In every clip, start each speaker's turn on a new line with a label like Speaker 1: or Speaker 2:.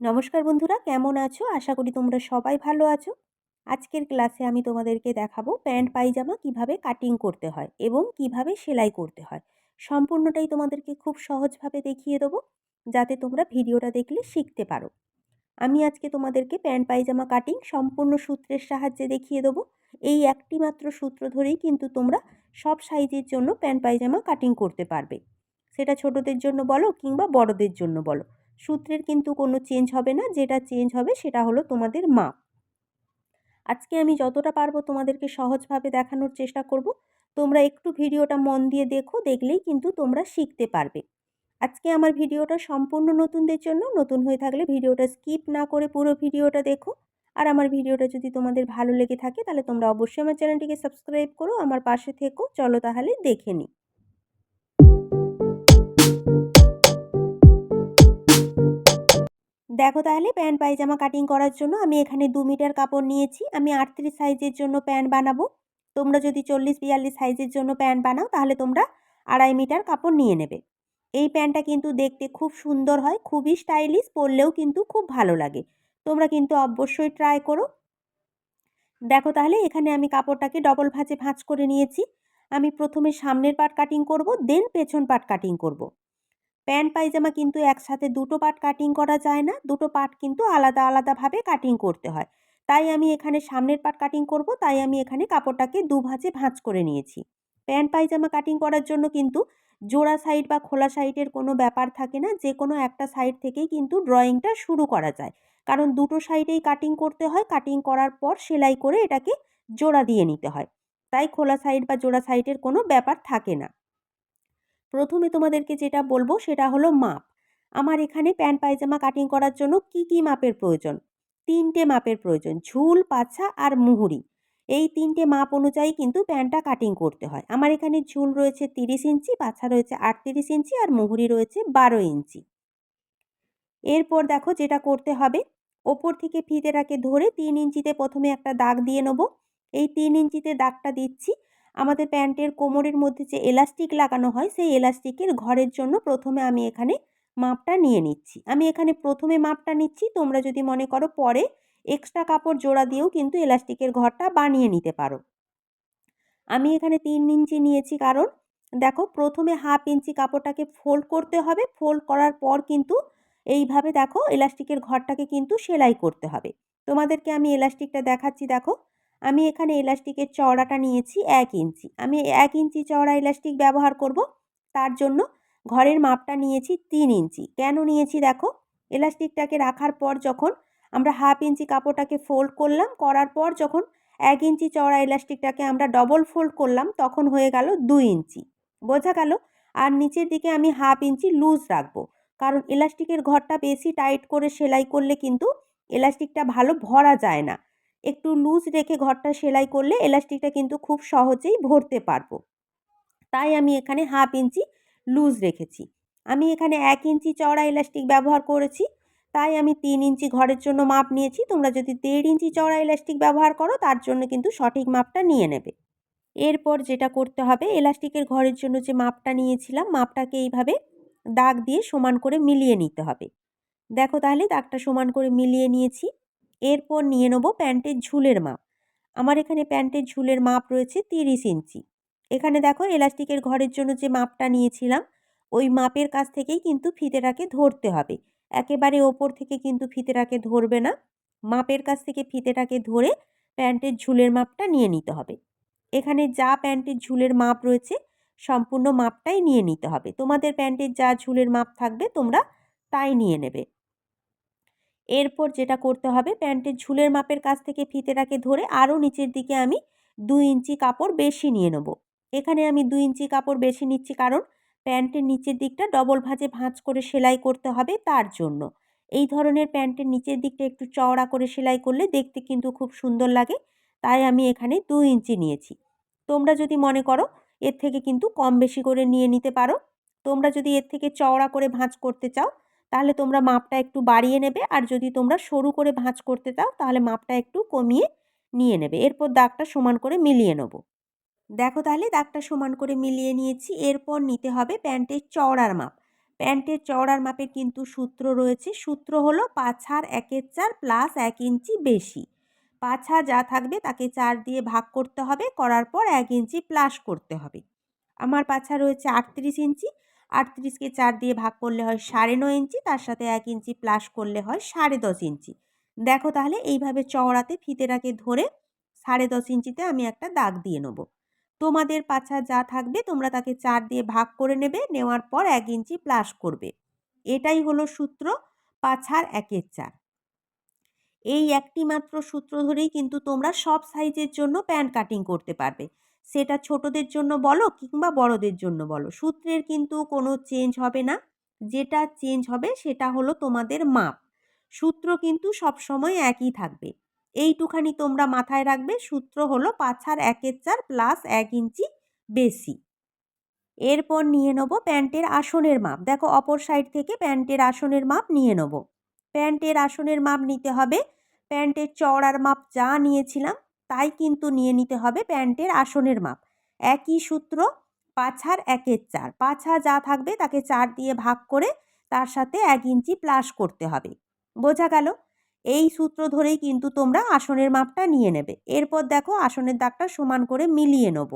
Speaker 1: নমস্কার বন্ধুরা, কেমন আছো? আশা করি তোমরা সবাই ভালো আছো। আজকের ক্লাসে আমি তোমাদেরকে দেখাবো প্যান্ট পায়জামা কিভাবে কাটিং করতে হয় এবং কিভাবে সেলাই করতে হয়। সম্পূর্ণটাই তোমাদেরকে খুব সহজভাবে দেখিয়ে দেবো, যাতে তোমরা ভিডিওটা দেখলে শিখতে পারো। আমি আজকে তোমাদেরকে প্যান্ট পায়জামা কাটিং সম্পূর্ণ সূত্রের সাহায্যে দেখিয়ে দেবো। এই একটি মাত্র সূত্র ধরেই কিন্তু তোমরা সব সাইজের জন্য প্যান্ট পায়জামা কাটিং করতে পারবে। সেটা ছোটদের জন্য বলো কিংবা বড়দের জন্য বলো, সূত্রের কিন্তু কোনো চেঞ্জ হবে না। যেটা চেঞ্জ হবে সেটা হলো তোমাদের মাপ। আজকে আমি যতটা পারবো তোমাদেরকে সহজভাবে দেখানোর চেষ্টা করব। তোমরা একটু ভিডিওটা মন দিয়ে দেখো, দেখলেই কিন্তু তোমরা শিখতে পারবে। আজকে আমার ভিডিওটা সম্পূর্ণ নতুনদের জন্য। নতুন হয়ে থাকলে ভিডিওটা স্কিপ না করে পুরো ভিডিওটা দেখো। আর আমার ভিডিওটা যদি তোমাদের ভালো লেগে থাকে তাহলে তোমরা অবশ্যই আমার চ্যানেলটিকে সাবস্ক্রাইব করো, আমার পাশে থেকো। চলো তাহলে দেখে নিই। দেখো তাহলে প্যান্ট পায়জামা কাটিং করার জন্য আমি এখানে 2 মিটার কাপড় নিয়েছি। আমি 38 সাইজের জন্য প্যান্ট বানাবো। তোমরা যদি 40-42 সাইজের জন্য প্যান্ট বানাও তাহলে তোমরা 2.5 মিটার কাপড় নিয়ে নেবে। এই প্যান্টটা কিন্তু দেখতে খুব সুন্দর হয়, খুবই স্টাইলিশ, পরলেও কিন্তু খুব ভালো লাগে। তোমরা কিন্তু অবশ্যই ট্রাই করো। দেখো তাহলে এখানে আমি কাপড়টাকে ডবল ভাঁজ করে নিয়েছি। আমি প্রথমে সামনের পার্ট কাটিং করব, দেন পেছন পার্ট কাটিং করব। প্যান্ট পায়জামা কিন্তু একসাথে দুটো পার্ট কাটিং করা যায় না, দুটো পার্ট কিন্তু আলাদা আলাদাভাবে কাটিং করতে হয়। তাই আমি এখানে সামনের পার্ট কাটিং করব, তাই আমি এখানে কাপড়টাকে ভাঁজ করে নিয়েছি। প্যান্ট পায়জামা কাটিং করার জন্য কিন্তু জোড়া সাইড বা খোলা সাইডের কোনো ব্যাপার থাকে না। যে কোনো একটা সাইড থেকেই কিন্তু ড্রয়িংটা শুরু করা যায়, কারণ দুটো সাইডেই কাটিং করতে হয়। কাটিং করার পর সেলাই করে এটাকে জোড়া দিয়ে নিতে হয়, তাই খোলা সাইড বা জোড়া সাইডের কোনো ব্যাপার থাকে না। প্রথমে তোমাদেরকে যেটা বলবো সেটা হলো মাপ। আমার এখানে প্যান্ট পায়জামা কাটিং করার জন্য কি মাপের প্রয়োজন? 3টে মাপের প্রয়োজন, ঝুল, পাছা আর মুহুরি। এই 3টে মাপ অনুযায়ী কিন্তু প্যান্টটা কাটিং করতে হয়। আমার এখানে ঝুল রয়েছে 30 ইঞ্চি, পাছা রয়েছে 38 ইঞ্চি আর মুহুরি রয়েছে 12 ইঞ্চি। এরপর দেখো যেটা করতে হবে, ওপর থেকে ফিতেটাকে ধরে 3 ইঞ্চিতে প্রথমে একটা দাগ দিয়ে নেব। এই 3 ইঞ্চিতে দাগটা দিচ্ছি আমাদের প্যান্টের কোমরের মধ্যে যে এলাস্টিক লাগানো হয় সেই এলাস্টিকের ঘরের জন্য। প্রথমে আমি এখানে মাপটা নিয়ে নিচ্ছি। আমি এখানে প্রথমে মাপটা নিচ্ছি। তোমরা যদি মনে করো পরে এক্সট্রা কাপড় জোড়া দিয়েও কিন্তু এলাস্টিকের ঘরটা বানিয়ে নিতে পারো। আমি এখানে 3 ইঞ্চি নিয়েছি, কারণ দেখো প্রথমে হাফ ইঞ্চি কাপড়টাকে ফোল্ড করতে হবে। ফোল্ড করার পর কিন্তু এইভাবে দেখো এলাস্টিকের ঘরটাকে কিন্তু সেলাই করতে হবে। তোমাদেরকে আমি এলাস্টিকটা দেখাচ্ছি। দেখো আমি এখানে এলাস্টিকের চওড়াটা নিয়েছি 1 ইঞ্চি। আমি 1 ইঞ্চি চওড়া এলাস্টিক ব্যবহার করব। তার জন্য ঘরের মাপটা নিয়েছি 3 ইঞ্চি। কেন নিয়েছি দেখো, এলাস্টিকটাকে রাখার পর যখন আমরা হাফ ইঞ্চি কাপড়টাকে ফোল্ড করলাম, করার পর যখন 1 ইঞ্চি চওড়া এলাস্টিকটাকে আমরা ডবল ফোল্ড করলাম, তখন হয়ে গেল 2 ইঞ্চি। বোঝা গেল? আর নিচের দিকে আমি হাফ ইঞ্চি লুজ রাখবো, কারণ এলাস্টিকের ঘরটা বেশি টাইট করে সেলাই করলে কিন্তু এলাস্টিকটা ভালো ভরা যায় না। একটু লুজ রেখে ঘরটা সেলাই করলে এলাস্টিকটা কিন্তু খুব সহজেই ভরতে পারবো। তাই আমি এখানে হাফ ইঞ্চি লুজ রেখেছি। আমি এখানে 1 ইঞ্চি চওড়া এলাস্টিক ব্যবহার করেছি, তাই আমি 3 ইঞ্চি ঘরের জন্য মাপ নিয়েছি। তোমরা যদি 1.5 ইঞ্চি চওড়া এলাস্টিক ব্যবহার করো তার জন্য কিন্তু সঠিক মাপটা নিয়ে নেবে। এরপর যেটা করতে হবে, এলাস্টিকের ঘরের জন্য যে মাপটা নিয়েছিলাম মাপটাকে এইভাবে দাগ দিয়ে সমান করে মিলিয়ে নিতে হবে। দেখো তাহলে দাগটা সমান করে মিলিয়ে নিয়েছি। এরপর নিয়ে নেব প্যান্টের ঝুলের মাপ। আমার এখানে প্যান্টের ঝুলের মাপ রয়েছে 30 ইঞ্চি। এখানে দেখো এলাস্টিকের ঘরের জন্য যে মাপটা নিয়েছিলাম ওই মাপের কাছ থেকেই কিন্তু ফিতেটাকে ধরতে হবে। একেবারে ওপর থেকে কিন্তু ফিতেটাকে ধরবে না। মাপের কাছ থেকে ফিতেটাকে ধরে প্যান্টের ঝুলের মাপটা নিয়ে নিতে হবে। এখানে যা প্যান্টের ঝুলের মাপ রয়েছে সম্পূর্ণ মাপটাই নিয়ে নিতে হবে। তোমাদের প্যান্টের যা ঝুলের মাপ থাকবে তোমরা তাই নিয়ে নেবে। এরপর যেটা করতে হবে, প্যান্টের ঝুলের মাপের কাছ থেকে ফিতেটাকে ধরে আরও নিচের দিকে আমি 2 ইঞ্চি কাপড় বেশি নিয়ে নেব। এখানে আমি 2 ইঞ্চি কাপড় বেশি নিচ্ছি, কারণ প্যান্টের নিচের দিকটা ডবল ভাঁজ করে সেলাই করতে হবে। তার জন্য এই ধরনের প্যান্টের নিচের দিকটা একটু চওড়া করে সেলাই করলে দেখতে কিন্তু খুব সুন্দর লাগে। তাই আমি এখানে 2 ইঞ্চি নিয়েছি। তোমরা যদি মনে করো এর থেকে কিন্তু কম বেশি করে নিয়ে নিতে পারো। তোমরা যদি এর থেকে চওড়া করে ভাঁজ করতে চাও তাহলে তোমরা মাপটা একটু বাড়িয়ে নেবে, আর যদি তোমরা সরু করে ভাঁজ করতে চাও তাহলে মাপটা একটু কমিয়ে নিয়ে নেবে। এরপর দাগটা সমান করে মিলিয়ে নেব। দেখো তাহলে দাগটা সমান করে মিলিয়ে নিয়েছি। এরপর নিতে হবে প্যান্টের চওড়ার মাপ। প্যান্টের চওড়ার মাপের কিন্তু সূত্র রয়েছে। সূত্র হলো 5/1/4 প্লাস 1 ইঞ্চি বেশি। 5 যা থাকবে তাকে 4 দিয়ে ভাগ করতে হবে, করার পর 1 ইঞ্চি প্লাস করতে হবে। আমার পাছা রয়েছে 38 ইঞ্চি, 38কে 4 দিয়ে ভাগ করলে হয় 9.5 ইঞ্চি, তার সাথে 1 ইঞ্চি প্লাস করলে হয় 10.5 ইঞ্চি। দেখো তাহলে এইভাবে চওড়াতে ফিতেটাকে ধরে 10.5 ইঞ্চিতে আমি একটা দাগ দিয়ে নেব। তোমাদের পাছা যা থাকবে তোমরা তাকে 4 দিয়ে ভাগ করে নেবে, নেওয়ার পর 1 ইঞ্চি প্লাস করবে। এটাই হলো সূত্র 5/1/4। এই একটি মাত্র সূত্র ধরেই কিন্তু তোমরা সব সাইজের জন্য প্যান্ট কাটিং করতে পারবে। সেটা ছোটদের জন্য বলো কিংবা বড়দের জন্য বলো, সূত্রের কিন্তু কোনো চেঞ্জ হবে না। যেটা চেঞ্জ হবে সেটা হলো তোমাদের মাপ। সূত্র কিন্তু সবসময় একই থাকবে। এইটুখানি তোমরা মাথায় রাখবে, সূত্র হলো 5/1/4 প্লাস 1 ইঞ্চি বেশি। এরপর নিয়ে নেব প্যান্টের আসনের মাপ। দেখো অপর সাইড থেকে প্যান্টের আসনের মাপ নিয়ে নেব। প্যান্টের আসনের মাপ নিতে হবে, প্যান্টের চওড়ার মাপ যা নিয়েছিলাম তাই কিন্তু নিয়ে নিতে হবে প্যান্টের আসনের মাপ। একই সূত্র 5/1/4। 5 যা থাকবে তাকে 4 দিয়ে ভাগ করে তার সাথে 1 ইঞ্চি প্লাস করতে হবে। বোঝা গেল? এই সূত্র ধরেই কিন্তু তোমরা আসনের মাপটা নিয়ে নেবে। এরপর দেখো আসনের দাগটা সমান করে মিলিয়ে নেব।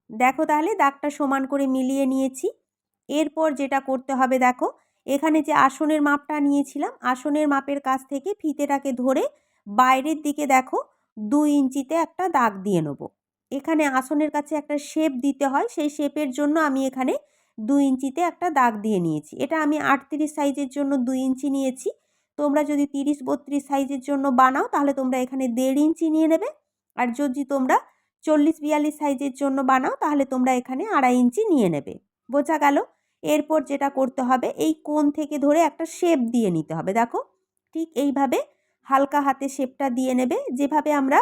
Speaker 1: দেখো তাহলে দাগটা সমান করে মিলিয়ে নিয়েছি। এরপর যেটা করতে হবে দেখো, এখানে যে আসনের মাপটা নিয়েছিলাম, আসনের মাপের কাছ থেকে ফিতেটাকে ধরে বাইরের দিকে দেখো 2 ইঞ্চিতে একটা দাগ দিয়ে নেব। এখানে আসনের কাছে একটা শেপ দিতে হয়, সেই শেপের জন্য আমি এখানে 2 ইঞ্চিতে একটা দাগ দিয়ে নিয়েছি। এটা আমি 38 সাইজের জন্য 2 ইঞ্চি নিয়েছি। তোমরা যদি 30-32 সাইজের জন্য বানাও তাহলে তোমরা এখানে 1.5 ইঞ্চি নিয়ে নেবে। আর যদি তোমরা 40-42 সাইজের জন্য বানাও তাহলে তোমরা এখানে 2.5 ইঞ্চি নিয়ে নেবে। বোঝা গেল? এরপর যেটা করতে হবে, এই কোণ থেকে ধরে একটা শেপ দিয়ে নিতে হবে। দেখো ঠিক এইভাবে হালকা হাতে শেপটা দিয়ে নেবে, যেভাবে আমরা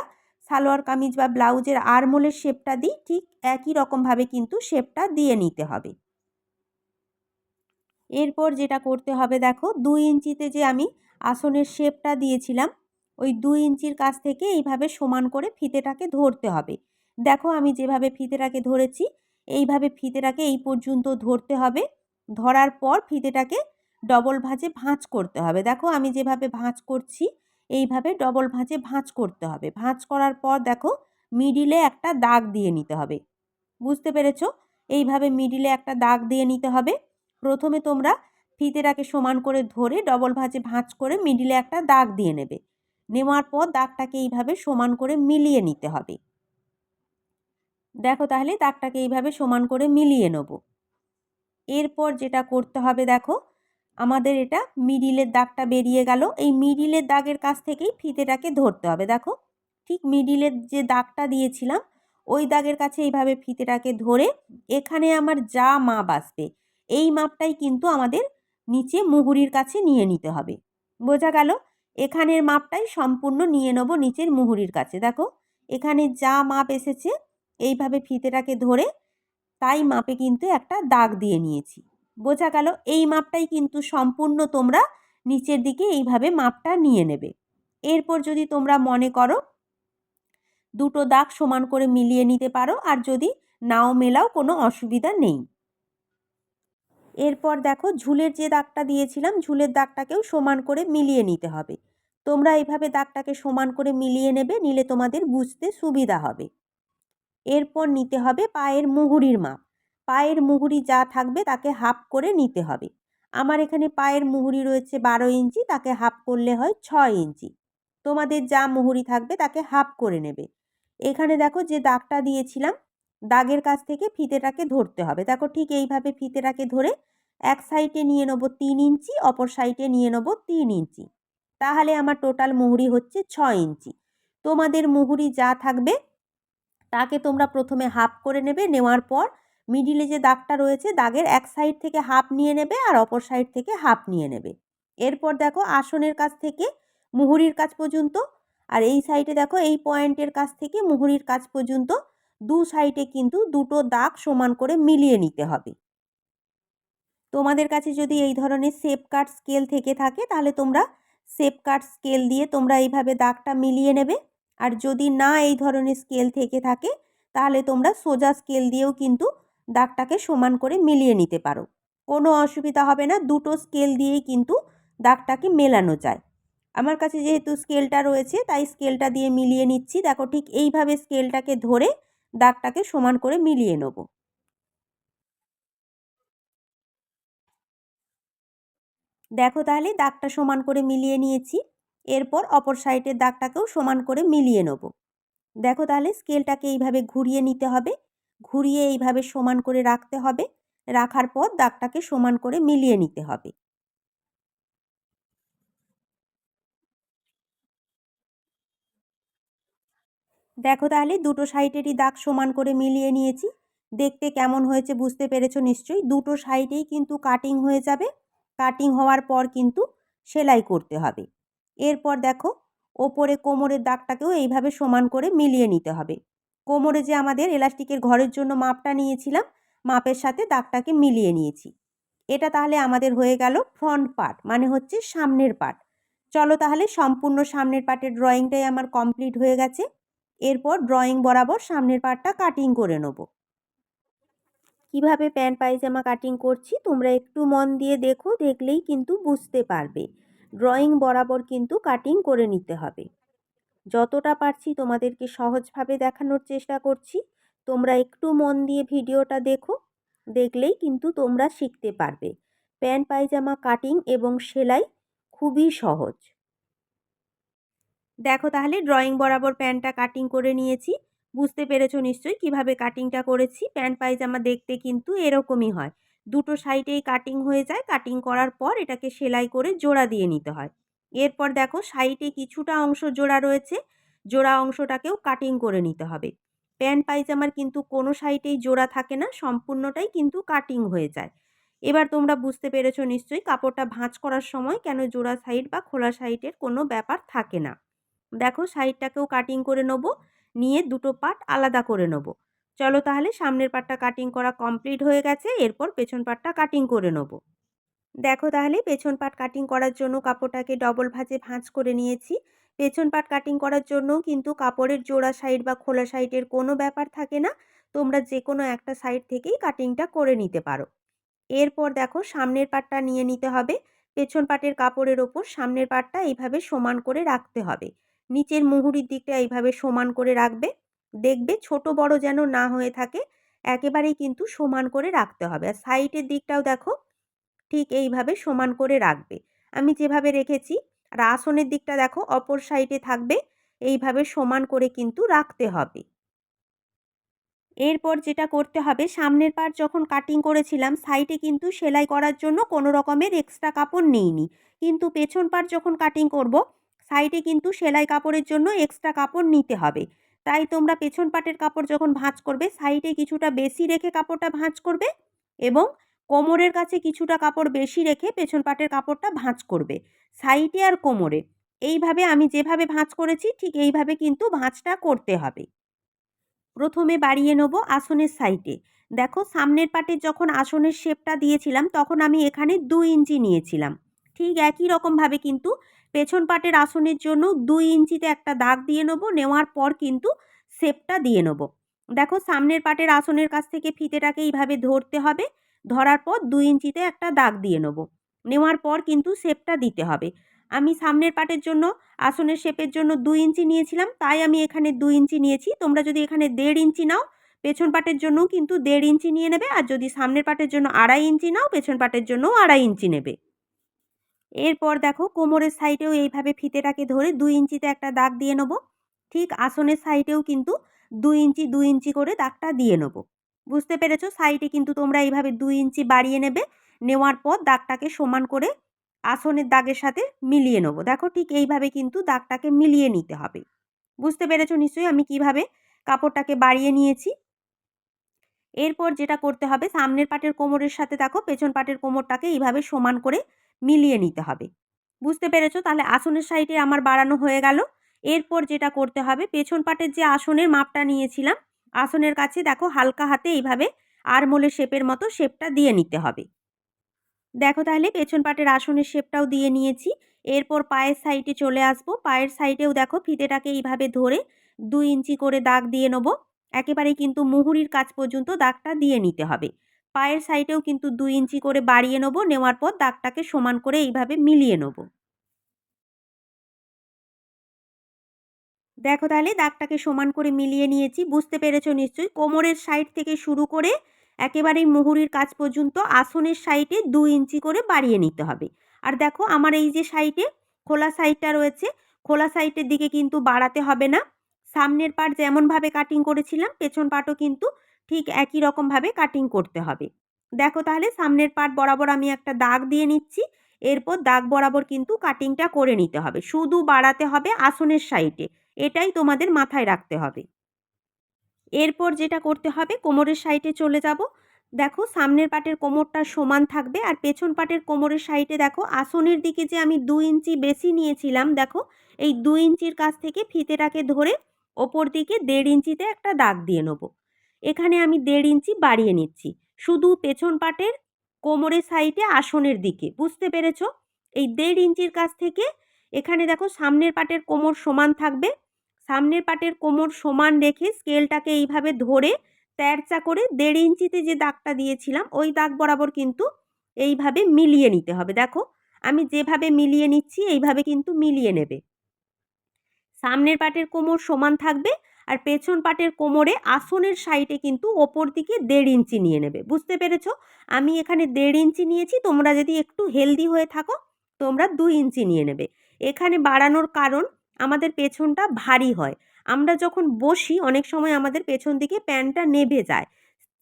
Speaker 1: সালোয়ার কামিজ বা ব্লাউজের আরমোলের শেপটা দিই ঠিক একই রকমভাবে কিন্তু শেপটা দিয়ে নিতে হবে। এরপর যেটা করতে হবে দেখো, 2 ইঞ্চিতে যে আমি আসনের শেপটা দিয়েছিলাম ওই 2 ইঞ্চির কাছ থেকে এইভাবে সমান করে ফিতেটাকে ধরতে হবে। দেখো আমি যেভাবে ফিতেটাকে ধরেছি এইভাবে ফিতেটাকে এই পর্যন্ত ধরতে হবে। ধরার পর ফিতেটাকে ডবল ভাঁজে ভাঁজ করতে হবে। দেখো আমি যেভাবে ভাঁজ করছি এইভাবে ডবল ভাঁজে ভাঁজ করতে হবে। ভাঁজ করার পর দেখো মিডিলে একটা দাগ দিয়ে নিতে হবে। বুঝতে পেরেছো? এইভাবে মিডিলে একটা দাগ দিয়ে নিতে হবে। প্রথমে তোমরা ফিতেটাকে সমান করে ধরে ডবল ভাঁজে ভাঁজ করে মিডিলে একটা দাগ দিয়ে নেবে। নেওয়ার পর দাগটাকে এইভাবে সমান করে মিলিয়ে নিতে হবে। দেখো তাহলে দাগটাকে এইভাবে সমান করে মিলিয়ে নেব। এরপর যেটা করতে হবে দেখো, আমাদের এটা মিডিলের দাগটা বেরিয়ে গেল। এই মিডিলের দাগের কাছ থেকেই ফিতেটাকে ধরতে হবে। দেখো ঠিক মিডিলের যে দাগটা দিয়েছিলাম ওই দাগের কাছে এইভাবে ফিতেটাকে ধরে এখানে আমার যা মাপ আসবে এই মাপটাই কিন্তু আমাদের নিচে মুহুরির কাছে নিয়ে নিতে হবে। বোঝা গেল? এখানের মাপটাই সম্পূর্ণ নিয়ে নেব নিচের মুহুরির কাছে। দেখো এখানে যা মাপ এসেছে এইভাবে ফিতেটাকে ধরে তাই মাপে কিন্তু একটা দাগ দিয়ে নিয়েছি। বোঝা গেল? এই মাপটাই কিন্তু সম্পূর্ণ তোমরা নিচের দিকে এইভাবে মাপটা নিয়ে নেবে। এরপর যদি তোমরা মনে করো দুটো দাগ সমান করে মিলিয়ে নিতে পারো, আর যদি নাও মেলাও কোনো অসুবিধা নেই। এরপর দেখো ঝুলের যে দাগটা দিয়েছিলাম ঝুলের দাগটাকেও সমান করে মিলিয়ে নিতে হবে। তোমরা এইভাবে দাগটাকে সমান করে মিলিয়ে নেবে, নিলে তোমাদের বুঝতে সুবিধা হবে। এরপর নিতে হবে পায়ের মুহুরির মাপ। পায়ের মুহুরি যা থাকবে তাকে হাফ করে নিতে হবে। আমার এখানে পায়ের মুহুরি রয়েছে 12 ইঞ্চি, তাকে হাফ করলে হয় 6 ইঞ্চি। তোমাদের যা মুহুরি থাকবে তাকে হাফ করে নেবে। এখানে দেখো যে দাগটা দিয়েছিলাম দাগের কাছ থেকে ফিতেটাকে ধরতে হবে। দেখো ঠিক এইভাবে ফিতেটাকে ধরে এক সাইডে নিয়ে নেব 3 ইঞ্চি, অপর সাইডে নিয়ে নেব 3 ইঞ্চি। তাহলে আমার টোটাল মুহুরি হচ্ছে 6 ইঞ্চি। তোমাদের মুহুরি যা থাকবে তাকে তোমরা প্রথমে হাফ করে নেবে। নেওয়ার পর মিডিলে যে দাগটা রয়েছে দাগের এক সাইড থেকে হাফ নিয়ে নেবে আর অপর সাইড থেকে হাফ নিয়ে নেবে। এরপর দেখো আসনের কাছ থেকে মুহুরির কাছ পর্যন্ত, আর এই সাইডে দেখো এই পয়েন্টের কাছ থেকে মুহুরির কাছ পর্যন্ত দু সাইডে কিন্তু দুটো দাগ সমান করে মিলিয়ে নিতে হবে। তোমাদের কাছে যদি এই ধরনের শেপ কাট স্কেল থেকে থাকে তাহলে তোমরা শেপ কাট স্কেল দিয়ে তোমরা এইভাবে দাগটা মিলিয়ে নেবে। আর যদি না এই ধরনের স্কেল থেকে থাকে তাহলে তোমরা সোজা স্কেল দিয়েও কিন্তু দাগটাকে সমান করে মিলিয়ে নিতে পারো। কোনো অসুবিধা হবে না, দুটো স্কেল দিয়েই কিন্তু দাগটাকে মেলানো যায়। আমার কাছে যেহেতু স্কেলটা রয়েছে তাই স্কেলটা দিয়ে মিলিয়ে নিচ্ছি। দেখো ঠিক এইভাবে স্কেলটাকে ধরে দাগটাকে সমান করে মিলিয়ে নেব। দেখো তাহলে দাগটা সমান করে মিলিয়ে নিয়েছি। এরপর অপর সাইডের দাগটাকেও সমান করে মিলিয়ে নেব। দেখো তাহলে স্কেলটাকে এইভাবে ঘুরিয়ে নিতে হবে, ঘুরিয়ে এইভাবে সমান করে রাখতে হবে। রাখার পর দাগটাকে সমান করে মিলিয়ে নিতে হবে। দেখো তাহলে দুটো সাইডেরই দাগ সমান করে মিলিয়ে নিয়েছি। দেখতে কেমন হয়েছে বুঝতে পেরেছো নিশ্চয়ই। দুটো সাইডেই কিন্তু কাটিং হয়ে যাবে। কাটিং হওয়ার পর কিন্তু সেলাই করতে হবে। এরপর দেখো ওপরে কোমরের দাগটাকেও এইভাবে সমান করে মিলিয়ে নিতে হবে। কোমরে যে আমাদের এলাস্টিকের ঘরের জন্য মাপটা নিয়েছিলাম, মাপের সাথে দাগটাকে মিলিয়ে নিয়েছি। এটা তাহলে আমাদের হয়ে গেল ফ্রন্ট পার্ট, মানে হচ্ছে সামনের পার্ট। চলো তাহলে সম্পূর্ণ সামনের পার্টের ড্রয়িংটাই আমার কমপ্লিট হয়ে গেছে। এরপর ড্রয়িং বরাবর সামনের পার্টটা কাটিং করে নেব। কিভাবে প্যান্ট পায়জামা কাটিং করছি তোমরা একটু মন দিয়ে দেখো, দেখলেই কিন্তু বুঝতে পারবে। ড্রয়িং বরাবর কিন্তু কাটিং করে নিতে হবে। যতটা পারছি তোমাদেরকে সহজভাবে দেখানোর চেষ্টা করছি। তোমরা একটু মন দিয়ে ভিডিওটা দেখো, দেখলেই কিন্তু তোমরা শিখতে পারবে। প্যান্ট পায়জামা কাটিং এবং সেলাই খুবই সহজ। দেখো তাহলে ড্রয়িং বরাবর প্যান্টটা কাটিং করে নিয়েছি। বুঝতে পেরেছো নিশ্চয়ই কিভাবে কাটিংটা করেছি। প্যান্ট পায়জামা দেখতে কিন্তু এরকমই হয়। দুটো সাইডেই কাটিং হয়ে যায়। কাটিং করার পর এটাকে সেলাই করে জোড়া দিয়ে নিতে হয়। এরপর দেখো সাইডে কিছুটা অংশ জোড়া রয়েছে, জোড়া অংশটাকেও কাটিং করে নিতে হবে। প্যান্ট পায়জামার কিন্তু কোনো সাইডেই জোড়া থাকে না, সম্পূর্ণটাই কিন্তু কাটিং হয়ে যায়। এবার তোমরা বুঝতে পেরেছো নিশ্চয়ই কাপড়টা ভাঁজ করার সময় কেন জোড়া সাইড বা খোলা সাইডের কোনো ব্যাপার থাকে না। দেখো সাইডটাকেও কাটিং করে নেব, নিয়ে দুটো পার্ট আলাদা করে নেব। চলো তাহলে সামনের পার্টটা কাটিং করা কমপ্লিট হয়ে গেছে। এরপর পেছন পার্টটা কাটিং করে নেব। দেখো তাহলে পেছন পার্ট কাটিং করার জন্য কাপড়টাকে ডবল ভাঁজে ভাঁজ করে নিয়েছি। পেছন পার্ট কাটিং করার জন্য কিন্তু কাপড়ের জোড়া সাইড বা খোলা সাইডের কোনো ব্যাপার থাকে না। তোমরা যে কোনো একটা সাইড থেকেই কাটিংটা করে নিতে পারো। এরপর দেখো সামনের পার্টটা নিয়ে নিতে হবে। পেছন পার্টের কাপড়ের ওপর সামনের পার্টটা এইভাবে সমান করে রাখতে হবে। নিচের মুহুরির দিকটা এইভাবে সমান করে রাখবে। দেখবে ছোট বড় যেন না হয়ে থাকে, একেবারেই কিন্তু সমান করে রাখতে হবে। আর সাইডের দিকটাও দেখো ঠিক এইভাবে সমান করে রাখবে। আমি যেভাবে রেখেছি। আর আসনের দিকটা দেখো অপর সাইডে থাকবে। এইভাবে সমান করে কিন্তু রাখতে হবে। এরপর যেটা করতে হবে, সামনের পার্ট যখন কাটিং করেছিলাম সাইডে কিন্তু সেলাই করার জন্য কোনো রকমের এক্সট্রা কাপড় নিইনি। কিন্তু পেছন পার্ট যখন কাটিং করব সাইডে কিন্তু সেলাই কাপড়ের জন্য এক্সট্রা কাপড় নিতে হবে। তাই তোমরা পেছন পার্টের কাপড় যখন ভাঁজ করবে সাইডে কিছুটা বেশি রেখে কাপড়টা ভাঁজ করবে এবং কোমরের কাছে কিছুটা কাপড় বেশি রেখে পেছন পার্টের কাপড়টা ভাঁজ করবে সাইডে আর কোমরে। এইভাবে আমি যেভাবে ভাঁজ করেছি ঠিক এইভাবে কিন্তু ভাঁজটা করতে হবে। প্রথমে বাড়িয়ে নেব আসনের সাইডে। দেখো সামনের পাটে যখন আসনের শেপটা দিয়েছিলাম তখন আমি এখানে 2 ইঞ্চি নিয়েছিলাম। ঠিক একই রকমভাবে কিন্তু পেছন পাটের আসনের জন্য 2 ইঞ্চিতে একটা দাগ দিয়ে নেব। নেওয়ার পর কিন্তু শেপটা দিয়ে নেব। দেখো সামনের পাটের আসনের কাছ থেকে ফিতেটাকে এইভাবে ধরতে হবে। ধরার পর 2 ইঞ্চিতে একটা দাগ দিয়ে নেব। নেওয়ার পর কিন্তু শেপটা দিতে হবে। আমি সামনের পাটের জন্য আসনের শেপের জন্য 2 ইঞ্চি নিয়েছিলাম, তাই আমি এখানে 2 ইঞ্চি নিয়েছি। তোমরা যদি এখানে 1.5 ইঞ্চি নাও পেছন পাটের জন্যও কিন্তু 1.5 ইঞ্চি নিয়ে নেবে। আর যদি সামনের পাটের জন্য 2.5 ইঞ্চি নাও পেছন পাটের জন্যও 2.5 ইঞ্চি নেবে। এরপর দেখো কোমরের সাইডেও এইভাবে ফিতেটাকে ধরে 2 ইঞ্চিতে একটা দাগ দিয়ে নেব। ঠিক আসনের সাইডেও কিন্তু 2 ইঞ্চি 2 ইঞ্চি করে দাগটা দিয়ে নেব। বুঝতে পেরেছো? সাইডে কিন্তু তোমরা এইভাবে 2 ইঞ্চি বাড়িয়ে নেবে। নেওয়ার পর দাগটাকে সমান করে আসনের দাগের সাথে মিলিয়ে নেব। দেখো ঠিক এইভাবে কিন্তু দাগটাকে মিলিয়ে নিতে হবে। বুঝতে পেরেছো নিশ্চয়ই আমি কিভাবে কাপড়টাকে বাড়িয়ে নিয়েছি। এরপর যেটা করতে হবে, সামনের পাটের কোমরের সাথে দেখো পেছন পাটের কোমরটাকে এইভাবে সমান করে মিলিয়ে নিতে হবে। বুঝতে পেরেছো? তাহলে আসনের সাইডে আমার বাড়ানো হয়ে গেল। এরপর যেটা করতে হবে, পেছন পাটের যে আসনের মাপটা নিয়েছিলাম আসনের কাছে দেখো হালকা হাতে এইভাবে আরমোলের শেপের মতো শেপটা দিয়ে নিতে হবে। দেখো তাহলে পেছন পাটের আসনের শেপটাও দিয়ে নিয়েছি। এরপর পায়ের সাইডে চলে আসবো। পায়ের সাইডেও দেখো ফিতেটাকে এইভাবে ধরে 2 ইঞ্চি করে দাগ দিয়ে নেবো। একেবারেই কিন্তু মুহুরির কাছ পর্যন্ত দাগটা দিয়ে নিতে হবে। পায়ের সাইডেও কিন্তু 2 ইঞ্চি করে বাড়িয়ে নেব, নেওয়ার পর দাগটাকে সমান করে এইভাবে মিলিয়ে নেব। দেখো তাহলে দাগটাকে সমান করে মিলিয়ে নিয়েছি, বুঝতে পেরেছো নিশ্চয়ই। কোমরের সাইড থেকে শুরু করে একেবারেই মুহুরির কাছ পর্যন্ত আসনের সাইডে 2 ইঞ্চি করে বাড়িয়ে নিতে হবে। আর দেখো আমার এই যে সাইডে খোলা সাইডটা রয়েছে, খোলা সাইডের দিকে কিন্তু বাড়াতে হবে না। সামনের পার্ট যেমনভাবে কাটিং করেছিলাম পেছন পার্টও কিন্তু ঠিক একই রকমভাবে কাটিং করতে হবে। দেখো তাহলে সামনের পার্ট বরাবর আমি একটা দাগ দিয়ে নিচ্ছি, এরপর দাগ বরাবর কিন্তু কাটিংটা করে নিতে হবে, শুধু বাড়াতে হবে আসনের সাইডে, এটাই তোমাদের মাথায় রাখতে হবে। এরপর যেটা করতে হবে, কোমরের সাইডে চলে যাব। দেখো সামনের পাটের কোমরটা সমান থাকবে, আর পেছন পাটের কোমরের সাইডে দেখো আসনের দিকে যে আমি 2 ইঞ্চি বেশি নিয়েছিলাম, দেখো এই 2 ইঞ্চির কাছ থেকে ফিতেটাকে ধরে ওপর দিকে 1.5 ইঞ্চিতে একটা দাগ দিয়ে নেব। এখানে আমি 1.5 ইঞ্চি বাড়িয়ে নিচ্ছি, শুধু পেছন পাটের কোমরের সাইডে আসনের দিকে, বুঝতে পেরেছো? এই 1.5 ইঞ্চির কাছ থেকে এখানে দেখো সামনের পাটের কোমর সমান থাকবে, সামনের পাটের কোমর সমান রেখে স্কেলটাকে এইভাবে ধরে তেরচা করে 1.5 ইঞ্চিতে যে দাগটা দিয়েছিলাম ওই দাগ বরাবর কিন্তু এইভাবে মিলিয়ে নিতে হবে। দেখো আমি যেভাবে মিলিয়ে নিচ্ছি এইভাবে কিন্তু মিলিয়ে নেবে। সামনের পাটের কোমর সমান থাকবে, আর পেছন পাটের কোমরে আসনের সাইডে কিন্তু ওপর দিকে 1.5 ইঞ্চি নিয়ে নেবে, বুঝতে পেরেছো? আমি এখানে 1.5 ইঞ্চি নিয়েছি, তোমরা যদি একটু হেলদি হয়ে থাকো তোমরা 2 ইঞ্চি নিয়ে নেবে। এখানে বাড়ানোর কারণ আমাদের পেছনটা ভারী হয়, আমরা যখন বসি অনেক সময় আমাদের পেছন দিকে প্যান্টটা নেভে যায়,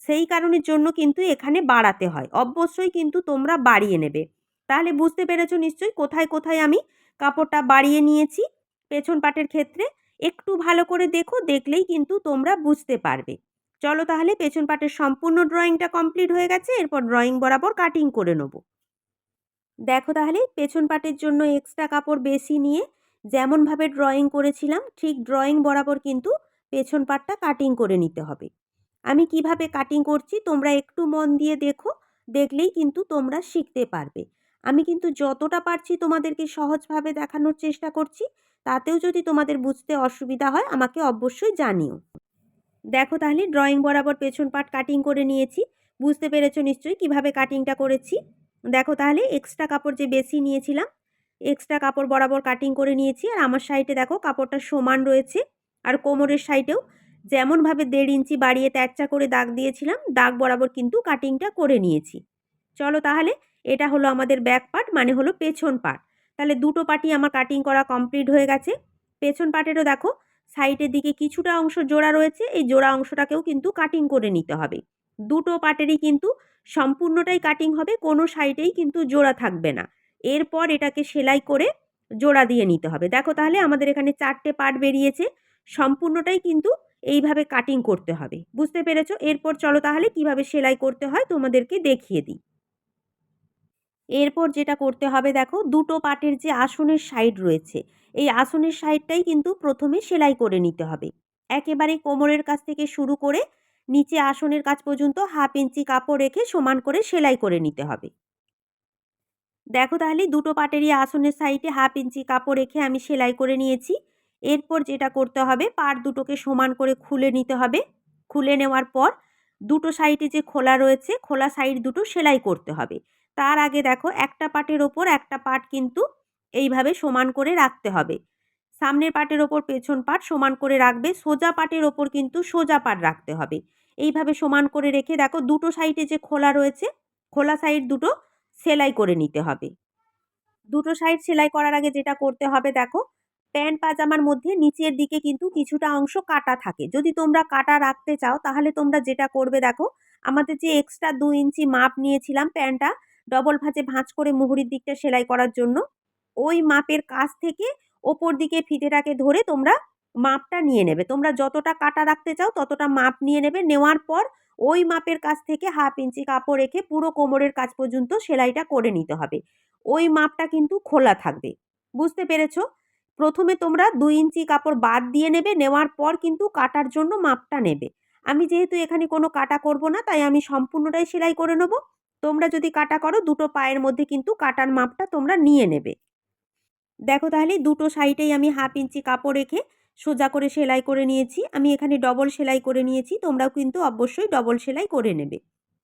Speaker 1: সেই কারণের জন্য কিন্তু এখানে বাড়াতে হয়। অবশ্যই কিন্তু তোমরা বাড়িয়ে নেবে। তাহলে বুঝতে পেরেছো নিশ্চয়ই কোথায় কোথায় আমি কাপড়টা বাড়িয়ে নিয়েছি পেছন পাটের ক্ষেত্রে। একটু ভালো করে দেখো, দেখলেই কিন্তু তোমরা বুঝতে পারবে। চলো তাহলে পেছন পাটের সম্পূর্ণ ড্রয়িংটা কমপ্লিট হয়ে গেছে, এরপর ড্রয়িং বরাবর কাটিং করে নেব। দেখো তাহলে পেছন পাটের জন্য এক্সট্রা কাপড় বেশি নিয়ে যেমনভাবে ড্রয়িং করেছিলাম ঠিক ড্রয়িং বরাবর কিন্তু পেছন পাটটা কাটিং করে নিতে হবে। আমি কিভাবে কাটিং করছি তোমরা একটু মন দিয়ে দেখো, দেখলেই কিন্তু তোমরা শিখতে পারবে। আমি কিন্তু যতটা পারছি তোমাদেরকে সহজভাবে দেখানোর চেষ্টা করছি, তাতেও যদি তোমাদের বুঝতে অসুবিধা হয় আমাকে অবশ্যই জানিও। দেখো তাহলে ড্রয়িং বরাবর পেছন পাট কাটিং করে নিয়েছি, বুঝতে পেরেছো নিশ্চয়ই কিভাবে কাটিংটা করেছি। দেখো তাহলে এক্সট্রা কাপড় যে বেশি নিয়েছিলাম এক্সট্রা কাপড় বরাবর কাটিং করে নিয়েছি, আর আমার সাইডে দেখো কাপড়টা সমান রয়েছে, আর কোমরের সাইডেও যেমনভাবে 1.5 ইঞ্চি বাড়িয়ে তেরচা করে দাগ দিয়েছিলাম দাগ বরাবর কিন্তু কাটিংটা করে নিয়েছি। চলো তাহলে এটা হলো আমাদের ব্যাক পার্ট, মানে হলো পেছন পার্ট। তাহলে দুটো পার্টই আমার কাটিং করা কমপ্লিট হয়ে গেছে। পেছন পার্টেরও দেখো সাইডের দিকে কিছুটা অংশ জোড়া রয়েছে, এই জোড়া অংশটাকেও কিন্তু কাটিং করে নিতে হবে। দুটো পার্টেরই কিন্তু সম্পূর্ণটাই কাটিং হবে, কোনো সাইডেই কিন্তু জোড়া থাকবে না। এরপর এটাকে সেলাই করে জোড়া দিয়ে নিতে হবে। দেখো তাহলে আমাদের এখানে 4টে পার্ট বেরিয়েছে, সম্পূর্ণটাই কিন্তু এইভাবে কাটিং করতে হবে, বুঝতে পেরেছো? এরপর চলো তাহলে কিভাবে সেলাই করতে হয় তোমাদেরকে দেখিয়ে দিই। এরপর যেটা করতে হবে, দেখো দুটো পাটের যে আসনের সাইড রয়েছে এই আসনের সাইডটাই কিন্তু প্রথমে সেলাই করে নিতে হবে। একেবারে কোমরের কাছ থেকে শুরু করে নিচে আসনের কাছ পর্যন্ত 1/2 ইঞ্চি কাপড় রেখে সমান করে সেলাই করে নিতে হবে। দেখো তাহলে দুটো পাটেরই আসনের সাইডে 1/2 ইঞ্চি কাপড় রেখে আমি সেলাই করে নিয়েছি। এরপর যেটা করতে হবে, পাট দুটোকে সমান করে খুলে নিতে হবে। খুলে নেওয়ার পর দুটো সাইডে যে খোলা রয়েছে খোলা সাইড দুটো সেলাই করতে হবে। তার আগে দেখো একটা পাটের ওপর একটা পাট কিন্তু এইভাবে সমান করে রাখতে হবে। সামনের পাটের ওপর পেছন পাট সমান করে রাখবে, সোজা পাটের ওপর কিন্তু সোজা পাট রাখতে হবে। এইভাবে সমান করে রেখে দেখো দুটো সাইডে যে খোলা রয়েছে খোলা সাইড দুটো সেলাই করে নিতে হবে। দুটো সাইড সেলাই করার আগে যেটা করতে হবে, দেখো প্যান্ট পাজামার মধ্যে নিচের দিকে কিন্তু কিছুটা অংশ কাটা থাকে, যদি তোমরা কাটা রাখতে চাও তাহলে তোমরা যেটা করবে, দেখো আমাদের যে এক্সট্রা 2 ইঞ্চি মাপ নিয়েছিলাম প্যান্টটা ডবল ভাঁজ করে মুহুরির দিকটা সেলাই করার জন্য, ওই মাপের কাছ থেকে ওপর দিকে ফিতেটাকে ধরে তোমরা মাপটা নিয়ে নেবে। তোমরা যতটা কাটা রাখতে চাও ততটা মাপ নিয়ে নেবে, নেওয়ার পর ওই মাপের কাছ থেকে 1/2 ইঞ্চি কাপড় রেখে পুরো কোমরের কাছ পর্যন্ত সেলাইটা করে নিতে হবে। ওই মাপটা কিন্তু খোলা থাকবে, বুঝতে পেরেছো? প্রথমে তোমরা 2 ইঞ্চি কাপড় বাদ দিয়ে নেবে, নেওয়ার পর কিন্তু কাটার জন্য মাপটা নেবে। আমি যেহেতু এখানে কোনো কাটা করব না তাই আমি সম্পূর্ণটাই সেলাই করে নেব। তোমরা যদি কাটা করো দুটো পায়ের মধ্যে কিন্তু কাটার মাপটা তোমরা নিয়ে নেবে। দেখো তাহলে দুটো সাইডেই আমি 1/2 ইঞ্চি কাপড় রেখে সোজা করে সেলাই করে নিয়েছি। আমি এখানে ডবল সেলাই করে নিয়েছি, তোমরাও কিন্তু অবশ্যই ডবল সেলাই করে নেবে।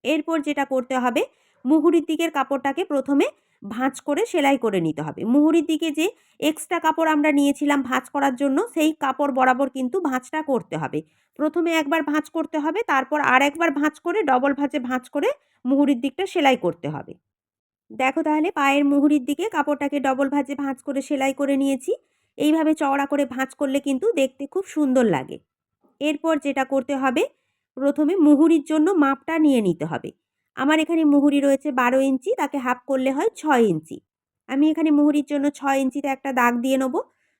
Speaker 1: এরপর যেটা করতে হবে, মুহুরির দিকের কাপড়টাকে প্রথমে ভাঁজ করে সেলাই করে নিতে হবে। মুহুরির দিকে যে এক্সট্রা কাপড় আমরা নিয়েছিলাম ভাঁজ করার জন্য, সেই কাপড় বরাবর কিন্তু ভাঁজটা করতে হবে। প্রথমে একবার ভাঁজ করতে হবে, তারপর আর একবার ভাঁজ করে ডবল ভাঁজে ভাঁজ করে মুহুরির দিকটা সেলাই করতে হবে। দেখো তাহলে পায়ের মুহুরির দিকে কাপড়টাকে ডবল ভাঁজে ভাঁজ করে সেলাই করে নিয়েছি। এইভাবে চওড়া করে ভাঁজ করলে কিন্তু দেখতে খুব সুন্দর লাগে। এরপর যেটা করতে হবে, প্রথমে মুহুরির জন্য মাপটা নিয়ে নিতে হবে। আমার এখানে মুহুরি রয়েছে 12 ইঞ্চি, তাকে হাফ করলে হয় 6 ইঞ্চি। আমি এখানে মুহুরির জন্য 6 ইঞ্চিতে একটা দাগ দিয়ে নেব।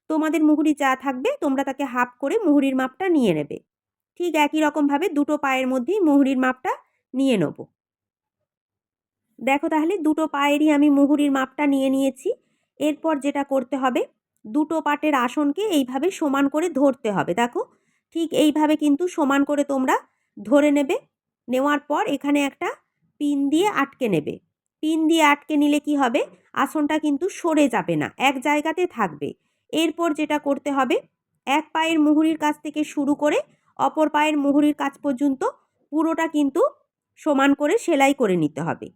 Speaker 1: তোমাদের মুহুরি যা থাকবে তোমরা তাকে হাফ করে মুহুরির মাপটা নিয়ে নেবে। ঠিক একই রকমভাবে দুটো পায়ের মধ্যেই মুহুরির মাপটা নিয়ে নেব। দেখো তাহলে দুটো পায়েরই আমি মুহুরির মাপটা নিয়ে নিয়েছি। এরপর যেটা করতে হবে, দুটো পাটের আসনকে এইভাবে সমান করে ধরতে হবে। দেখো ঠিক এইভাবে কিন্তু সমান করে তোমরা ধরে নেবে। নেওয়ার পর এখানে একটা পিন দিয়ে আটকে নেবে। পিন দিয়ে আটকে নিলে কি হবে, আসনটা কিন্তু সরে যাবে না, এক জায়গাতে থাকবে। এরপর যেটা করতে হবে, এক পায়ের মুহুরির কাছ থেকে শুরু করে অপর পায়ের মুহুরির কাছ পর্যন্ত পুরোটা কিন্তু সমান করে সেলাই করে নিতে হবে।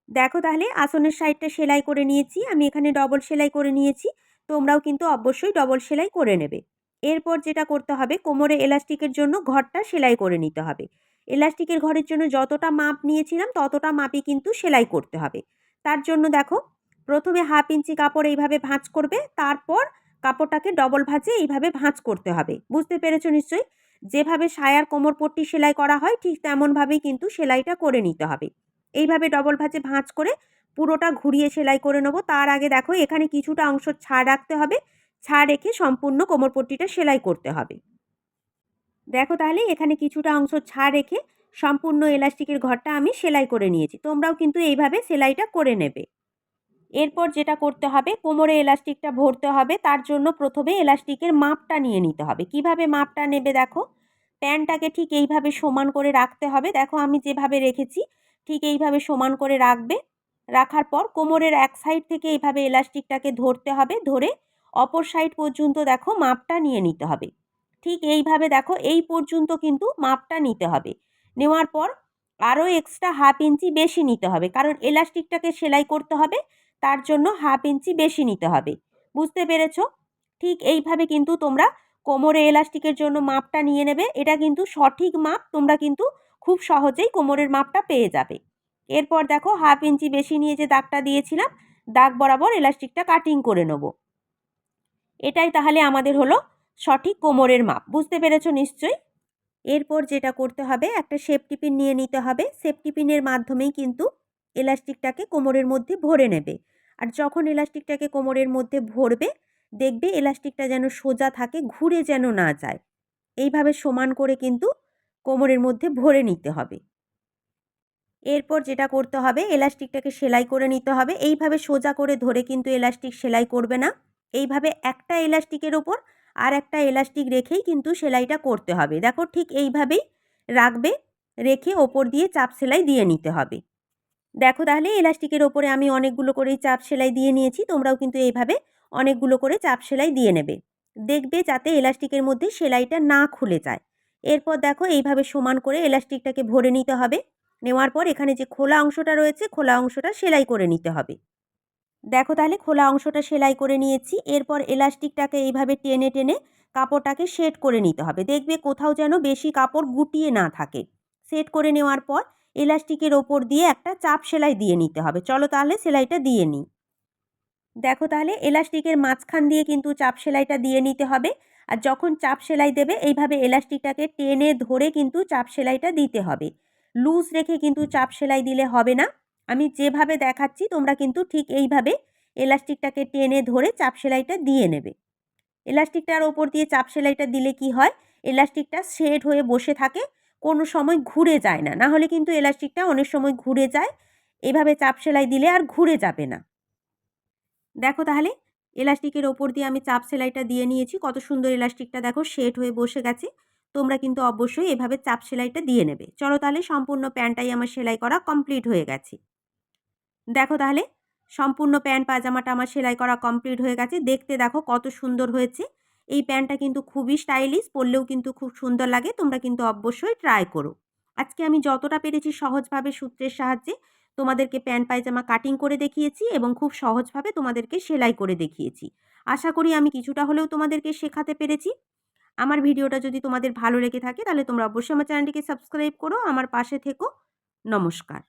Speaker 1: দেখো তাহলে আসনের সাইডটা সেলাই করে নিয়েছি, আমি এখানে ডবল সেলাই করে নিয়েছি। তোমরাও কিন্তু অবশ্যই ডবল সেলাই করে নেবে। এরপর যেটা করতে হবে, কোমরে এলাস্টিকের জন্য ঘরটা সেলাই করে নিতে হবে। এলাস্টিকের ঘরের জন্য যতটা মাপ নিয়েছিলাম ততটা মাপই কিন্তু সেলাই করতে হবে। তার জন্য দেখো প্রথমে হাফ ইঞ্চি কাপড় এইভাবে ভাঁজ করবে, তারপর কাপড়টাকে ডবল ভাঁজে এইভাবে ভাঁজ করতে হবে। বুঝতে পেরেছো নিশ্চয়ই? যেভাবে সায়ার কোমরপট্টি সেলাই করা হয় ঠিক তেমনভাবেই কিন্তু সেলাইটা করে নিতে হবে। এইভাবে ডবল ভাঁজে ভাঁজ করে পুরোটা ঘুরিয়ে সেলাই করে নেব। তার আগে দেখো এখানে কিছুটা অংশ ছাড় রাখতে হবে, ছাড় রেখে সম্পূর্ণ কোমরপট্টিটা সেলাই করতে হবে। দেখো তাহলে এখানে কিছুটা অংশ ছাড় রেখে সম্পূর্ণ এলাস্টিকের ঘরটা আমি সেলাই করে নিয়েছি। তোমরাও কিন্তু এইভাবে সেলাইটা করে নেবে। এরপর যেটা করতে হবে, কোমরে এলাস্টিকটা ভরতে হবে। তার জন্য প্রথমে এলাস্টিকের মাপটা নিয়ে নিতে হবে। কিভাবে মাপটা নেবে দেখো, প্যান্টটাকে ঠিক এইভাবে সমান করে রাখতে হবে। দেখো আমি যেভাবে রেখেছি ঠিক এইভাবে সমান করে রাখবে। রাখার পর কোমরের এক সাইড থেকে এইভাবে এলাস্টিকটাকে ধরতে হবে, ধরে অপর সাইড পর্যন্ত দেখো মাপটা নিয়ে নিতে হবে। ঠিক এইভাবে দেখো এই পর্যন্ত কিন্তু মাপটা নিতে হবে। নেওয়ার পর আরও এক্সট্রা হাফ ইঞ্চি বেশি নিতে হবে, কারণ এলাস্টিকটাকে সেলাই করতে হবে, তার জন্য হাফ ইঞ্চি বেশি নিতে হবে। বুঝতে পেরেছো? ঠিক এইভাবে কিন্তু তোমরা কোমরে এলাস্টিকের জন্য মাপটা নিয়ে নেবে। এটা কিন্তু সঠিক মাপ, তোমরা কিন্তু খুব সহজেই কোমরের মাপটা পেয়ে যাবে। এরপর দেখো হাফ ইঞ্চি বেশি নিয়ে যে দাগটা দিয়েছিলাম, দাগ বরাবর এলাস্টিকটা কাটিং করে নেব। এটাই তাহলে আমাদের হলো সঠিক কোমরের মাপ। বুঝতে পেরেছো নিশ্চয়ই? এরপর যেটা করতে হবে, একটা সেফটি পিন নিয়ে নিতে হবে। সেফটি পিনের মাধ্যমেই কিন্তু এলাস্টিকটাকে কোমরের মধ্যে ভরে নেবে। আর যখন এলাস্টিকটাকে কোমরের মধ্যে ভরবে, দেখবে এলাস্টিকটা যেন সোজা থাকে, ঘুরে যেন না যায়। এইভাবে সমান করে কিন্তু কোমরের মধ্যে ভরে নিতে হবে। এরপর যেটা করতে হবে, এলাস্টিকটাকে সেলাই করে নিতে হবে। এইভাবে সোজা করে ধরে কিন্তু এলাস্টিক সেলাই করবে না। এইভাবে একটা এলাস্টিকের ওপর আর একটা এলাস্টিক রেখেই কিন্তু সেলাইটা করতে হবে। দেখো ঠিক এইভাবেই রাখবে, রেখে ওপর দিয়ে চাপ সেলাই দিয়ে নিতে হবে। দেখো তাহলে এলাস্টিকের ওপরে আমি অনেকগুলো করেই চাপ সেলাই দিয়ে নিয়েছি। তোমরাও কিন্তু এইভাবে অনেকগুলো করে চাপ সেলাই দিয়ে নেবে। দেখবে যাতে এলাস্টিকের মধ্যে সেলাইটা না খুলে যায়। এরপর দেখো এইভাবে সমান করে এলাস্টিকটাকে ভরে নিতে হবে। নেওয়ার পর এখানে যে খোলা অংশটা রয়েছে, খোলা অংশটা সেলাই করে নিতে হবে। দেখো তাহলে খোলা অংশটা সেলাই করে নিয়েছি। এরপর এলাস্টিকটাকে এইভাবে টেনে টেনে কাপড়টাকে সেট করে নিতে হবে। দেখবে কোথাও যেন বেশি কাপড় গুটিয়ে না থাকে। সেট করে নেওয়ার পর এলাস্টিকের ওপর দিয়ে একটা চাপ সেলাই দিয়ে নিতে হবে। চলো তাহলে সেলাইটা দিয়ে নিই। দেখো তাহলে এলাস্টিকের মাঝখান দিয়ে কিন্তু চাপ সেলাইটা দিয়ে নিতে হবে। আর যখন চাপ সেলাই দেবে এইভাবে এলাস্টিকটাকে টেনে ধরে কিন্তু চাপ সেলাইটা দিতে হবে। লুজ রেখে কিন্তু চাপ সেলাই দিলে হবে না। আমি যেভাবে দেখাচ্ছি তোমরা কিন্তু ঠিক এইভাবে এলাস্টিকটাকে টেনে ধরে চাপ সেলাইটা দিয়ে নেবে। এলাস্টিকটার ওপর দিয়ে চাপ সেলাইটা দিলে কি হয়, এলাস্টিকটা সেট হয়ে বসে থাকে, কোনো সময় ঘুরে যায় না। না হলে কিন্তু এলাস্টিকটা অনেক সময় ঘুরে যায়। এভাবে চাপ সেলাই দিলে আর ঘুরে যাবে না। দেখো তাহলে এলাস্টিকের ওপর দিয়ে আমি চাপ সেলাইটা দিয়ে নিয়েছি। কত সুন্দর এলাস্টিকটা দেখো সেট হয়ে বসে গেছে। তোমরা কিন্তু অবশ্যই এভাবে চাপ সেলাইটা দিয়ে নেবে। চলো তাহলে সম্পূর্ণ প্যান্টটাই আমার সেলাই করা কমপ্লিট হয়ে গেছে। দেখো তাহলে সম্পূর্ণ প্যান্ট পাজামাটা আমার সেলাই করা কমপ্লিট হয়ে গেছে। দেখতে দেখো কত সুন্দর হয়েছে। এই প্যান্টটা কিন্তু খুবই স্টাইলিশ, পরলেও কিন্তু খুব সুন্দর লাগে। তোমরা কিন্তু অবশ্যই ট্রাই করো। আজকে আমি যতটা পেরেছি সহজভাবে সূত্রের সাহায্যে তোমাদেরকে প্যান্ট পায়জামা কাটিং করে দেখিয়েছি এবং খুব সহজভাবে তোমাদেরকে সেলাই করে দেখিয়েছি। আশা করি আমি কিছুটা হলেও তোমাদেরকে শেখাতে পেরেছি। আমার ভিডিওটা যদি তোমাদের ভালো লেগে থাকে তাহলে তোমরা অবশ্যই আমার চ্যানেলটিকে সাবস্ক্রাইব করো, আমার পাশে থেকো। নমস্কার।